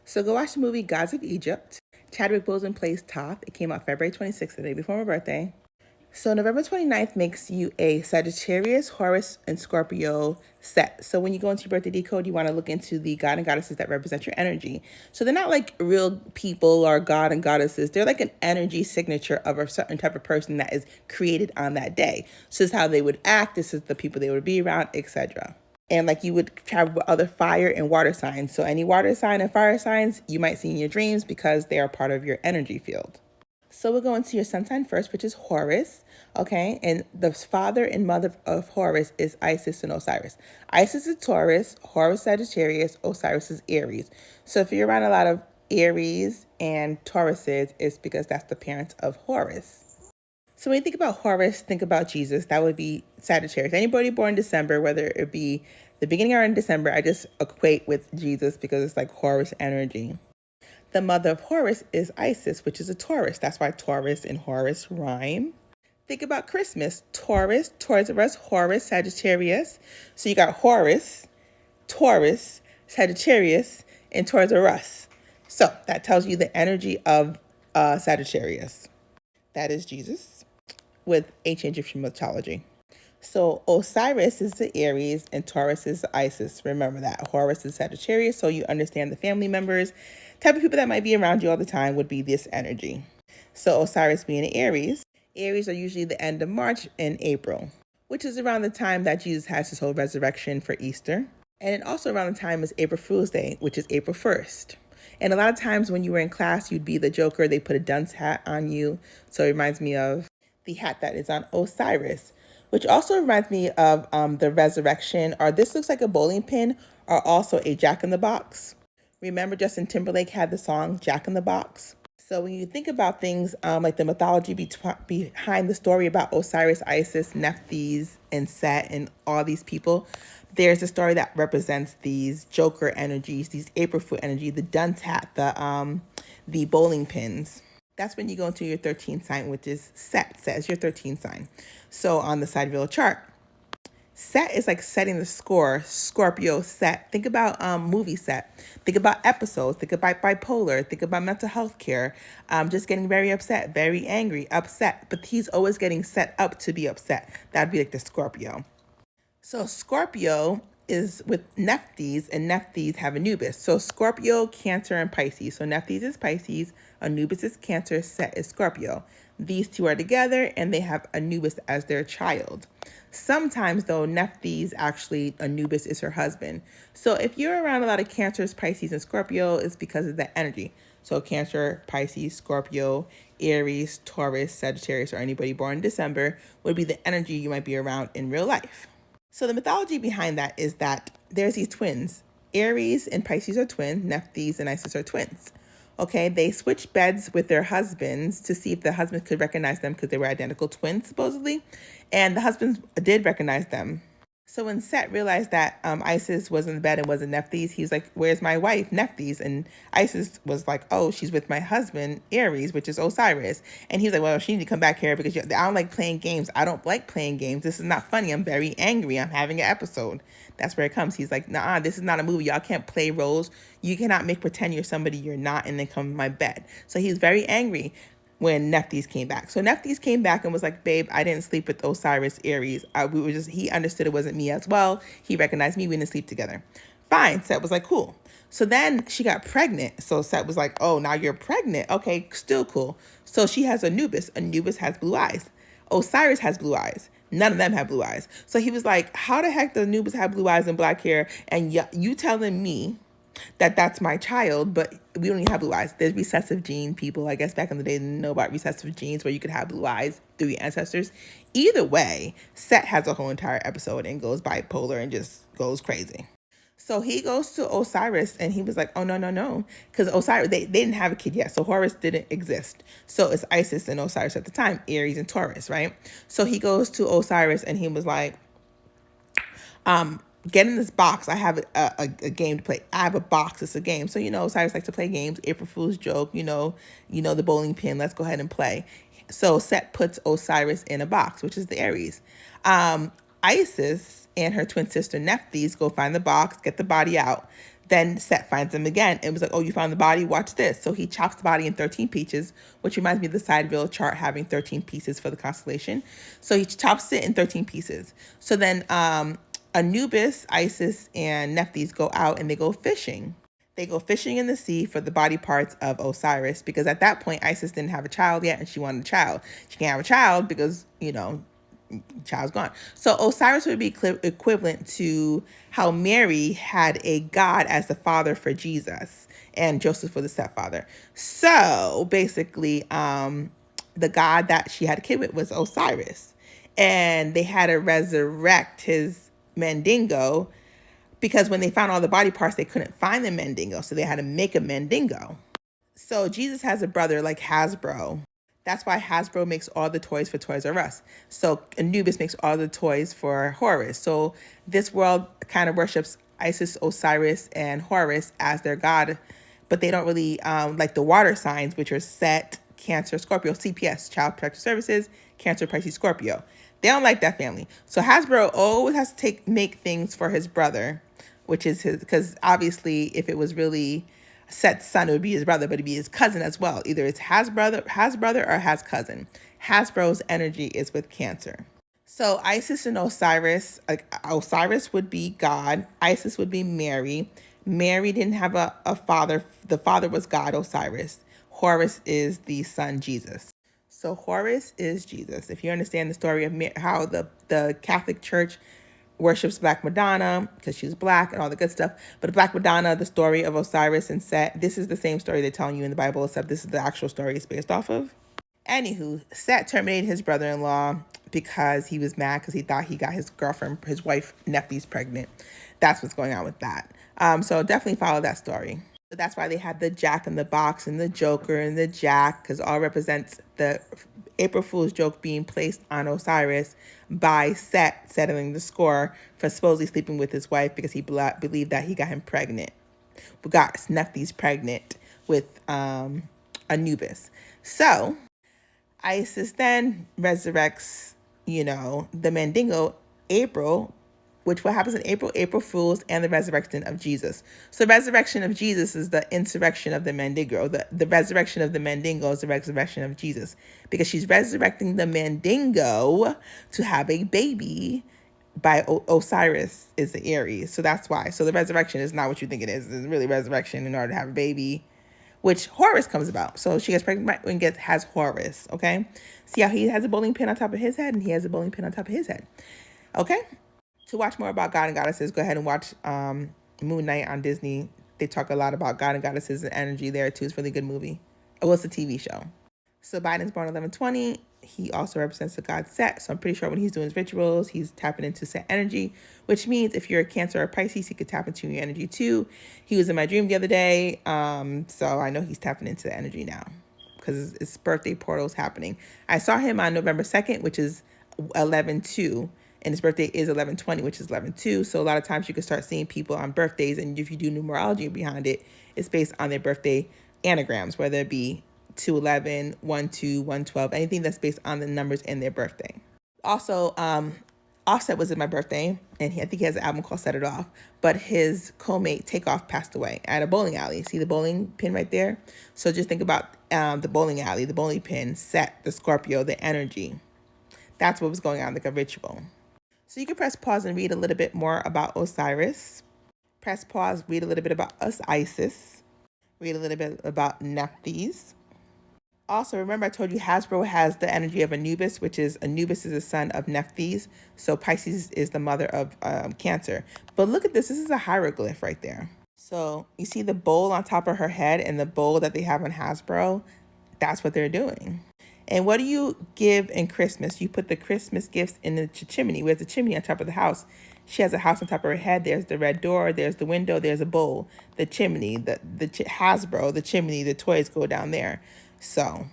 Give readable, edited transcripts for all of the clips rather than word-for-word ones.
So go watch the movie Gods of Egypt. Chadwick Boseman plays Thoth. It came out February 26th, the day before my birthday. So November 29th makes you a Sagittarius, Horus, and Scorpio set. So when you go into your birthday decode, you want to look into the god and goddesses that represent your energy. So they're not like real people or god and goddesses. They're like an energy signature of a certain type of person that is created on that day. So this is how they would act. This is the people they would be around, etc. And like you would travel with other fire and water signs. So any water sign and fire signs you might see in your dreams because they are part of your energy field. So we'll go into your sun sign first, which is Horus, okay? And the father and mother of Horus is Isis and Osiris. Isis is Taurus, Horus Sagittarius, Osiris is Aries. So if you're around a lot of Aries and Tauruses, it's because that's the parents of Horus. So when you think about Horus, think about Jesus. That would be Sagittarius. Anybody born in December, whether it be the beginning or in December, I just equate with Jesus because it's like Horus energy. The mother of Horus is Isis, which is a Taurus. That's why Taurus and Horus rhyme. Think about Christmas. Taurus, Toys R Us, Horus, Sagittarius. So you got Horus, Taurus, Sagittarius, and Toys R Us. So that tells you the energy of Sagittarius. That is Jesus with ancient Egyptian mythology. So Osiris is the Aries and Taurus is the Isis. Remember that. Horus is Sagittarius, so you understand the family members. Type of people that might be around you all the time would be this energy. So Osiris being an Aries. Aries are usually the end of March and April, which is around the time that Jesus has his whole resurrection for Easter. And it also around the time is April Fool's Day, which is April 1st. And a lot of times when you were in class, you'd be the Joker. They put a dunce hat on you. So it reminds me of the hat that is on Osiris, which also reminds me of the resurrection, or this looks like a bowling pin, or also a jack-in-the-box. Remember Justin Timberlake had the song Jack in the Box? So when you think about things like the mythology behind the story about Osiris, Isis, Nephthys, and Set, and all these people, there's a story that represents these Joker energies, these April Fool energy, the dunce hat, the bowling pins. That's when you go into your 13th sign, which is Set. Set is your 13th sign. So on the sidereal chart, Set is like setting the score. Scorpio set. Think about movie set. Think about episodes. Think about bipolar. Think about mental health care. Just getting very upset, very angry, upset. But he's always getting set up to be upset. That'd be like the Scorpio. So Scorpio is with Nephthys, and Nephthys have Anubis. So Scorpio, Cancer, and Pisces. So Nephthys is Pisces, Anubis is Cancer, Set is Scorpio. These two are together, and they have Anubis as their child. Sometimes, though, Nephthys actually, Anubis is her husband. So if you're around a lot of Cancers, Pisces, and Scorpio, it's because of that energy. So Cancer, Pisces, Scorpio, Aries, Taurus, Sagittarius, or anybody born in December would be the energy you might be around in real life. So the mythology behind that is that there's these twins. Aries and Pisces are twins. Nephthys and Isis are twins. Okay, they switched beds with their husbands to see if the husbands could recognize them because they were identical twins, supposedly. And the husbands did recognize them. So when Set realized that Isis was in the bed and wasn't Nephthys, he was like, where's my wife, Nephthys? And Isis was like, oh, she's with my husband, Aries, which is Osiris. And he was like, well, she need to come back here because I don't like playing games. I don't like playing games. This is not funny. I'm very angry. I'm having an episode. That's where it comes. He's like, nah, this is not a movie. Y'all can't play roles. You cannot make pretend you're somebody you're not and then come to my bed. So he's very angry when Nephthys came back. So Nephthys came back and was like, babe, I didn't sleep with Osiris, Aries. He understood it wasn't me as well. He recognized me. We didn't sleep together. Fine. Set was like, cool. So then she got pregnant. So Set was like, oh, now you're pregnant. Okay, still cool. So she has Anubis. Anubis has blue eyes. Osiris has blue eyes. None of them have blue eyes. So he was like, how the heck does Anubis have blue eyes and black hair? And you telling me that that's my child, but we don't even have blue eyes. There's recessive gene people. I guess back in the day, they didn't know about recessive genes where you could have blue eyes through your ancestors. Either way, Set has a whole entire episode and goes bipolar and just goes crazy. So he goes to Osiris and he was like, oh, no. Because Osiris, they didn't have a kid yet. So Horus didn't exist. So it's Isis and Osiris at the time, Aries and Taurus, right? So he goes to Osiris and he was like, get in this box. I have a game to play. I have a box. It's a game. So, Osiris likes to play games. April Fool's joke, the bowling pin. Let's go ahead and play. So Set puts Osiris in a box, which is the Aries. Isis and her twin sister Nephthys go find the box, get the body out. Then Set finds him again and was like, oh, you found the body? Watch this. So he chops the body in 13 pieces, which reminds me of the sidereal chart having 13 pieces for the constellation. So he chops it in 13 pieces. So then Anubis, Isis, and Nephthys go out and they go fishing. They go fishing in the sea for the body parts of Osiris, because at that point, Isis didn't have a child yet and she wanted a child. She can't have a child because, child's gone. So Osiris would be equivalent to how Mary had a god as the father for Jesus and Joseph was the stepfather. So basically, the god that she had a kid with was Osiris. And they had to resurrect his Mandingo, because when they found all the body parts, they couldn't find the Mandingo. So they had to make a Mandingo. So Jesus has a brother like Hasbro. That's why Hasbro makes all the toys for Toys R Us. So Anubis makes all the toys for Horus. So this world kind of worships Isis, Osiris, and Horus as their god, but they don't really like the water signs, which are Set, Cancer, Scorpio, CPS, Child Protective Services, Cancer, Pisces, Scorpio. They don't like that family. So Hasbro always has to make things for his brother, which is his, because obviously if it was really Set's son, it would be his brother, but it'd be his cousin as well. Either it's has brother or has cousin. Hasbro's energy is with Cancer. So Isis and Osiris, Osiris would be God. Isis would be Mary. Mary didn't have a father. The father was God, Osiris. Horus is the son, Jesus. So Horus is Jesus. If you understand the story of how the Catholic Church worships Black Madonna because she's black and all the good stuff. But Black Madonna, the story of Osiris and Set, this is the same story they're telling you in the Bible, except this is the actual story it's based off of. Anywho, Set terminated his brother-in-law because he was mad because he thought he got his wife, Nephthys, pregnant. That's what's going on with that. So definitely follow that story. So that's why they had the Jack in the Box and the Joker and the Jack, because all represents the April Fool's joke being placed on Osiris by Set settling the score for supposedly sleeping with his wife because he believed that he got him pregnant. We got Nephthys pregnant with Anubis. So Isis then resurrects, the Mandingo, April, which what happens in April Fools, and the resurrection of Jesus. So the resurrection of Jesus is the insurrection of the Mandingo. The resurrection of the Mandingo is the resurrection of Jesus, because she's resurrecting the Mandingo to have a baby by Osiris is the Aries. So that's why. So the resurrection is not what you think it is. It's really resurrection in order to have a baby, which Horus comes about. So she gets pregnant and has Horus, okay? See how he has a bowling pin on top of his head and he has a bowling pin on top of his head, okay? To watch more about God and Goddesses, go ahead and watch Moon Knight on Disney. They talk a lot about God and Goddesses and energy there too. It's a really good movie. Oh, it's a TV show. So Biden's born 11/20. He also represents the god Set. So I'm pretty sure when he's doing his rituals, he's tapping into Set energy, which means if you're a Cancer or Pisces, he could tap into your energy too. He was in my dream the other day. So I know he's tapping into the energy now because his birthday portal is happening. I saw him on November 2nd, which is 11/2. And his birthday is 11/20, which is 11/2. So a lot of times you can start seeing people on birthdays. And if you do numerology behind it, it's based on their birthday anagrams, whether it be 211, 12, 112, anything that's based on the numbers in their birthday. Also, Offset was in my birthday, and I think he has an album called Set It Off. But his co-mate, Takeoff, passed away at a bowling alley. See the bowling pin right there? So just think about the bowling alley, the bowling pin, Set, the Scorpio, the energy. That's what was going on, like a ritual. So you can press pause and read a little bit more about Osiris. Press pause, read a little bit about Isis. Read a little bit about Nephthys. Also, remember I told you Hasbro has the energy of Anubis, which is Anubis is the son of Nephthys. So Pisces is the mother of Cancer. But look at this. This is a hieroglyph right there. So you see the bowl on top of her head and the bowl that they have on Hasbro? That's what they're doing. And what do you give in Christmas? You put the Christmas gifts in the chimney. Where's the chimney on top of the house? She has a house on top of her head. There's the red door. There's the window. There's a bowl. The chimney, the Hasbro, the chimney, the toys go down there. So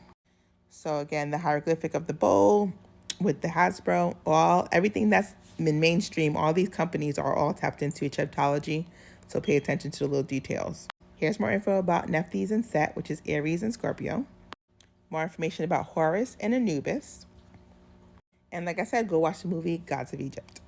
again, the hieroglyphic of the bowl with the Hasbro, everything that's in mainstream, all these companies are all tapped into Egyptology. So pay attention to the little details. Here's more info about Nephthys and Set, which is Aries and Scorpio. More information about Horus and Anubis. And like I said, go watch the movie Gods of Egypt.